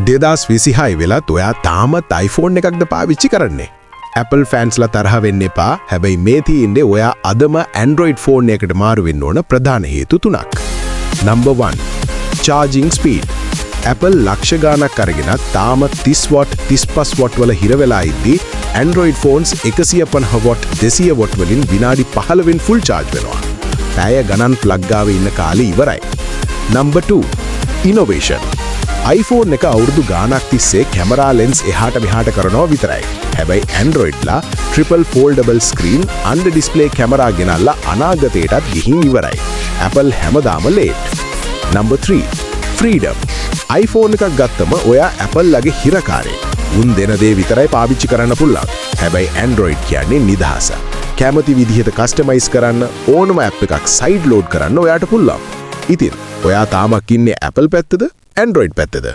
2026 වෙලත් ඔයා තාමත් iPhone එකක්ද පාවිච්චි කරන්නේ. Apple fansලා තරහ වෙන්න එපා. හැබැයි මේ තියෙන්නේ ඔයා අදම Android phone එකකට මාරු වෙන්න ඕන ප්‍රධාන හේතු තුනක්. Number 1. Charging speed. Apple ලක්ෂ ගාණක් අරගෙනත් තාම 30 watt 35 watt වල හිර වෙලා ඉද්දී Android phones 150 watt 200 watt වලින් විනාඩි 15 full charge වෙනවා. පැය ගණන් plug ගාවේ ඉන්න කාලේ ඉවරයි. Number 2. Innovation. iPhone එක අවුරුදු ගාණක් තිස්සේ කැමරා ලෙන්ස් එහාට මෙහාට කරනවා විතරයි. හැබැයි Androidලා triple foldable screen under display camera ගෙනල්ලා අනාගතයටත් ගිහින් ඉවරයි. Apple හැමදාම late. Number 3. Freedom. iPhone එකක් ගත්තම ඔයා Apple ලගේ හිරකාරයෙක්. උන් දෙන දේ විතරයි පාවිච්චි කරන්න පුළුවන්. හැබැයි Android කියන්නේ නිදහස. කැමති විදිහට කස්ටමයිස් කරන්න ඕනම app එකක් side load කරන්න ඔයාට පුළුවන්. ඉතින් ඔයා තාමත් ඉන්නේ Apple පැත්තද Android පැත්තද?